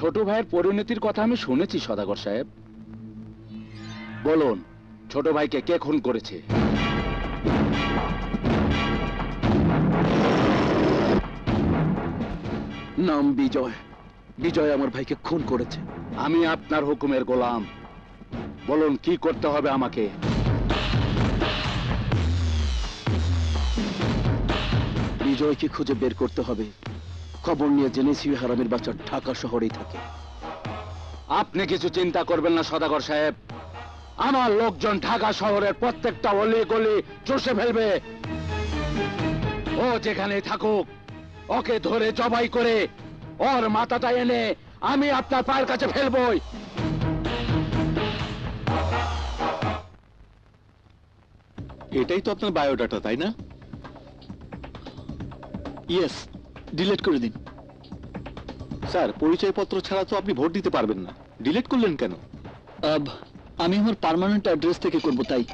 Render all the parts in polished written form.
ছোট ভাইয়ের পরিণতির কথা আমি শুনেছি সদাগর সাহেব। বলুন, ছোট ভাইকে কে খুন করেছে? নাম বিজয়। বিজয় আমার ভাইকে খুন করেছে। আমি আপনার হুকুমের গোলাম। বলুন কি করতে হবে আমাকে? বিজয়কে খুঁজে বের করতে হবে। খবর নিয়ে জেনেছি হারামের বাচ্চা ঢাকা শহরেই থাকে। আপনি কিছু চিন্তা করবেন না সদাগর সাহেব, আমার লোকজন ঢাকা শহরের প্রত্যেকটা অলি গলি চষে ফেলবে। ও যেখানে থাকুক, ওকে ধরে জবাই করে ওর মাথাটা এনে আমি আপনার পায়ের কাছে ফেলবই। এটাই তো আপনার বায়োডাটা, তাই না? ইয়েস, ডিলিট করে দিন। স্যার, পরিচয়পত্র ছাড়া তো আপনি ভোট দিতে পারবেন না। ডিলিট করলেন কেন? আমি আমার পার্মানেন্ট অ্যাড্রেস থেকে করব, তাই।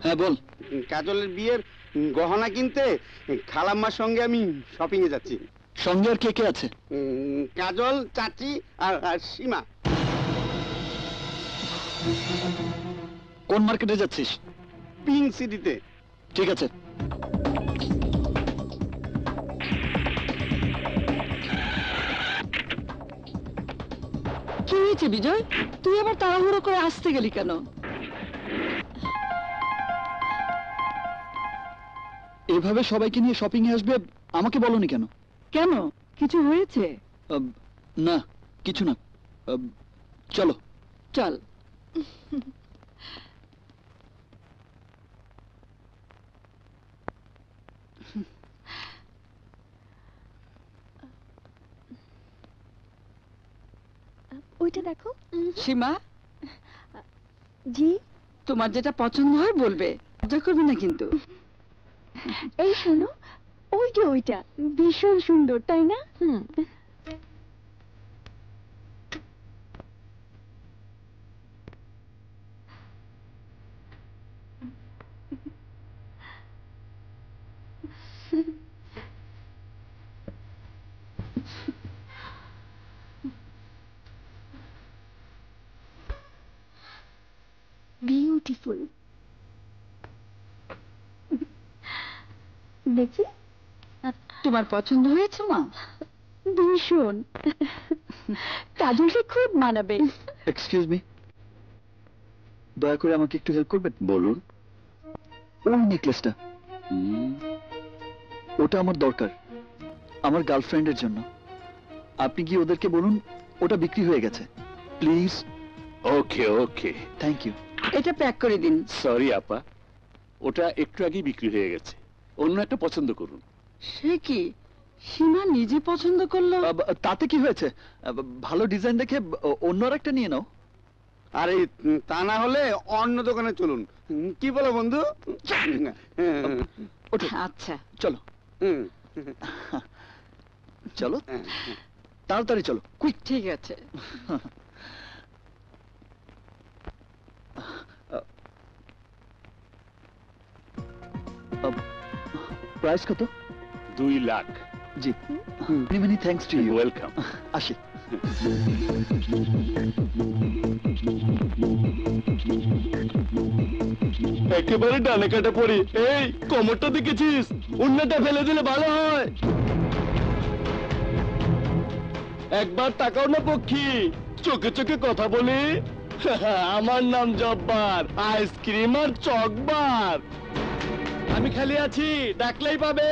হ্যাঁ বল। কাজলের বিয়ের গহনা কিনতে খালাম্মার সঙ্গে আমি শপিং এ যাচ্ছি। সঙ্গে আর কে কে আছে? কাজল, চাচি আর সীমা। কোন মার্কেটে যাচ্ছিস? পিঙ্ক সিটিতে। ঠিক আছে। কি হয়েছে বিজয়, তুই আবার তাড়াহুড়ো করে আসতে গেলি কেন? এভাবে সবাইকে নিয়ে শপিং এ আসবে, আমাকে বলনি কেন? কেন, কিছু হয়েছে? না, কিছু না। চলো। চল। ওইটা দেখো। সীমা, জি। তোমার যেটা পছন্দ হয় বলবে, মজা করবে না কিন্তু। এই শোনো, ওইটা ভীষণ সুন্দর, তাই না? বিউটিফুল। দেখি, তোমার পছন্দ হয়েছে মা? ভীষণ। কাজলকে খুব মানাবে। এক্সকিউজ মি, দয়া করে আমাকে একটু হেল্প করবেন? বলুন। ওই নেকলেসটা, ওটা আমার দরকার, আমার গার্লফ্রেন্ডের জন্য। আপনি কি ওদেরকে বলুন ওটা বিক্রি হয়ে গেছে, please. Okay okay, thank you. এটা প্যাক করে দিন। সরি আপা, ওটা একটু আগেই বিক্রি হয়ে গেছে। অন্য একটা পছন্দ করুন। সে কি, সীমা নিজে পছন্দ করলো? তাতে কি হয়েছে? ভালো ডিজাইন দেখে অন্য একটা নিয়ে নাও। আরে তা না হলে অন্য দোকানে চলুন। কি বলো বন্ধু? ওঠো। আচ্ছা চলো চলো, তাড়াতাড়ি চলো, কুইক। ঠিক আছে। প্রাইস কত? 2 লাখ। জি, many thanks to you. Welcome. আসি। একেবারে ডানে কাটা পড়ি। এই কোমরটা দেখেছিস? উন্নাটা ফেলে দিলে ভালো হয়। একবার তাকাও না পক্ষী, চোখে চোখে কথা বলি। আমার নাম জব্বার, আইসক্রিম আর চকবার। আমি খালি আছি, ডাকলেই পাবে।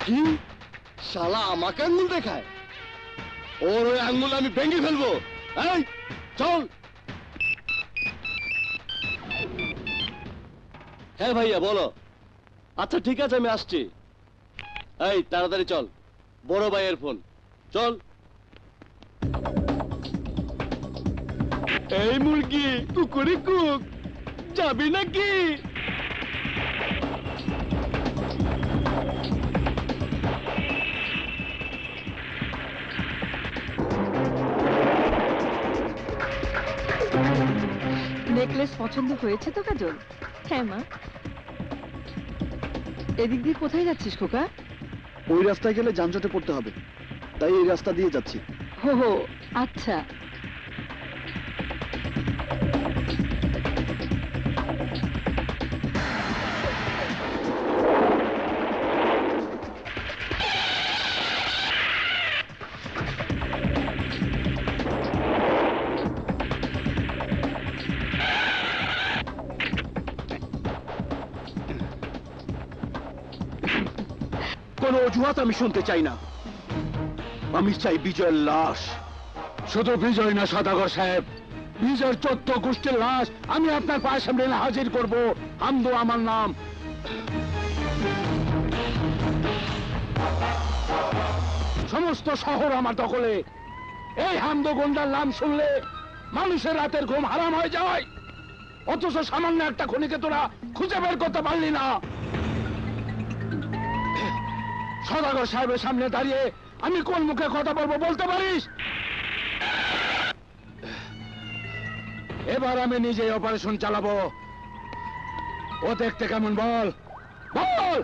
কি শালা আমাকে আঙ্গুল দেখায়? ওর ওই আঙ্গুল আমি ভেঙে ফেলবো। এই চল। হ্যাঁ ভাইয়া বলো। আচ্ছা ঠিক আছে, আমি আসছি। এই তাড়াতাড়ি চল, বড় ভাইয়ের ফোন। চল। এই মুরগি কুকুরি কুক, যাবি নাকি? নেকলেস পছন্দ হয়েছে তো কাজল? হ্যাঁ মা। এদিক দিয়ে কোথায় যাচ্ছিস খোকা? ওই রাস্তায় গেলে যানজটে পড়তে হবে, তাই এই রাস্তা দিয়ে যাচ্ছি। হো হো, আচ্ছা। কোনো অজুহাত আমি শুনতে চাই না। আমি চাই বিজয়ের লাশ। শুধু বিজয় না সদাগর সাহেব, বিজয়ের 14 গোষ্ঠীর লাশ আমি আপনার পায়ের সামনে এনে হাজির করব। হামদু আমার নাম। সমস্ত শহর আমার দখলে। এই হামদু গুন্ডার নাম শুনলে মানুষের রাতের ঘুম হারাম হয়ে যায়, অথচ সামান্য একটা খুনিকে তোরা খুঁজে বের করতে পারলি না। সদাগর সাহেবের সামনে দাঁড়িয়ে আমি কোন মুখে কথা বলবো বলতে পারিস? এবার আমি নিজে অপারেশন চালাবো। ও দেখতে কেমন বল বল।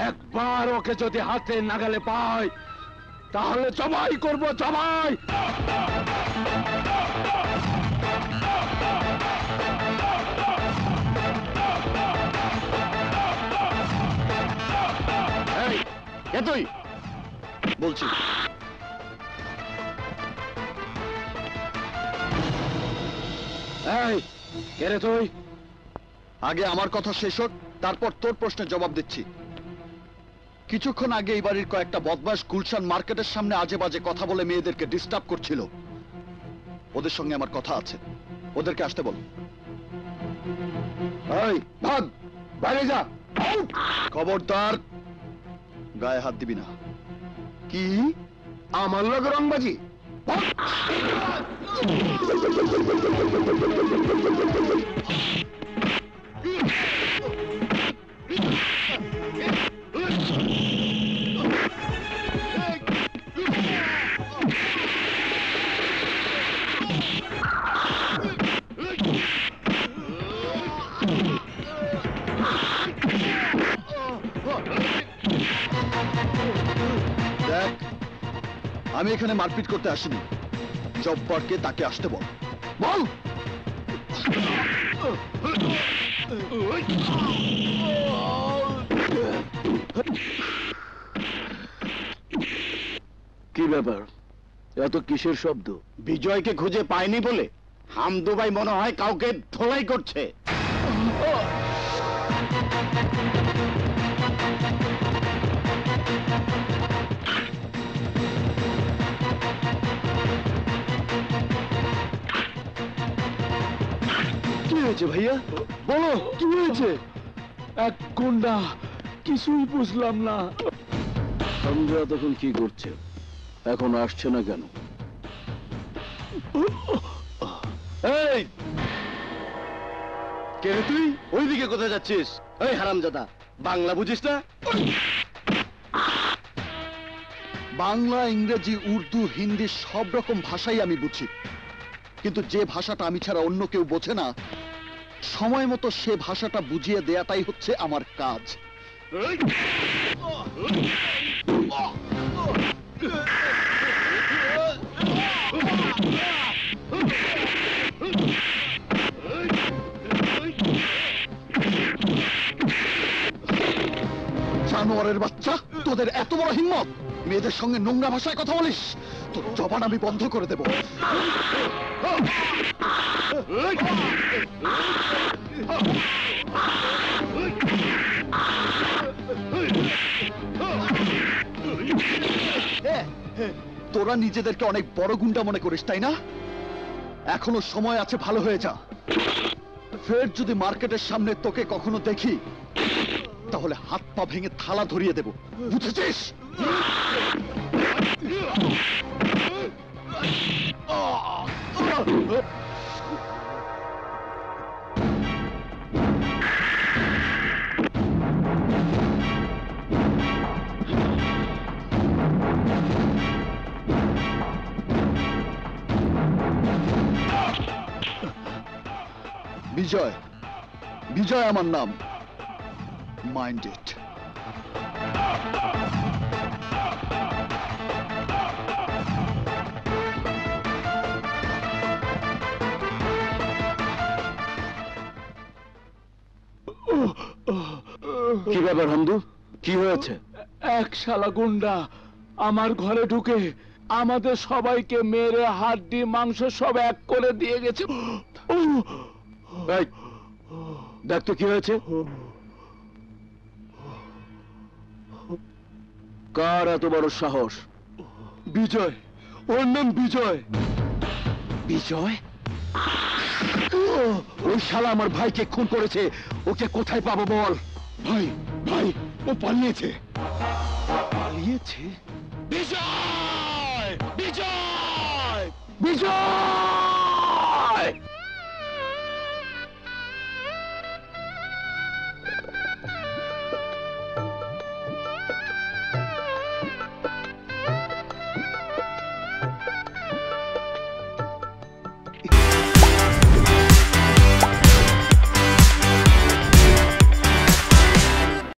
একবার ওকে যদি হাতে নাগালে পাই তাহলে জবাই করব, জবাই। এই, কে তুই? বলছি, এই কে রে তুই? আগে আমার কথা শেষ হোক, তারপর তোর প্রশ্নের জবাব দিচ্ছি। কিছুক্ষণ আগে এই বাড়ির কয়েকটা বদমাশ গুলশান মার্কেটের সামনে আজে বাজে কথা বলে মেয়েদেরকে ডিস্টার্ব করছিল। ওদের সঙ্গে আমার কথা আছে, ওদেরকে আসতে বল। এই ভাগ, বাইরে যা। খবরদার গায়ে হাত দিবি না। কি আমার লোক রংবাজি? দেখ, আমি এখানে মারপিট করতে আসিনি। জব্বারকে তাকে আসতে বল। বল। কি ব্যাপার, এত কিসের শব্দ? বিজয়কে খুঁজে পায়নি বলে হামদু ভাই মনে হয় কাউকে ধোলাই করছে। কি হয়েছে ভাইয়া? বলো কি হয়েছে? এক গুন্ডা, কিছুই বুঝলাম না। সন্ধ্যা তখন কি করছে, এখন আসছে না কেন? এই কে রে তুই? ওইদিকে কোথায় যাচ্ছিস? এই হারামজাদা, বাংলা বুঝিস না? বাংলা, ইংরেজি, উর্দু, হিন্দি সব রকম ভাষাই আমি বুঝি, কিন্তু যে ভাষাটা আমি ছাড়া অন্য কেউ বোঝে না, সময় মতো সে ভাষাটা বুঝিয়ে দেয়াটাই হচ্ছে আমার কাজ। জানোয়ারের বাচ্চা, তোদের এত বড় হিম্মত, মেয়েদের সঙ্গে নোংরা ভাষায় কথা বলিস? তোর জবান আমি বন্ধ করে দেব। তোরা নিজেদেরকে অনেক বড় গুন্ডা মনে করিস, তাই না? এখনো সময় আছে, ভালো হয়ে যা। ফের যদি মার্কেটের সামনে তোকে কখনো দেখি তাহলে হাত পা ভেঙে থালা ধরিয়ে দেব, বুঝেছিস? বিজয়, বিজয় আমার নাম। Mind it. কি ব্যাপার হামদু, কি হয়েছে? এক শালা গুন্ডা আমার ঘরে ঢুকে আমাদের সবাইকে মেরে হাড্ডি মাংস সব এক করে দিয়ে গেছে। এই, দেখ তো কি হয়েছে। কার এত বড় সাহস? বিজয়, ওর নাম বিজয়। বিজয়? ওই শালা আমার ভাইকে খুন করেছে, ওকে কোথায় পাবো বল? ভাই, ভাই, ও পালিয়েছে। পালিয়েছে? বিজয়! বিজয়! বিজয়!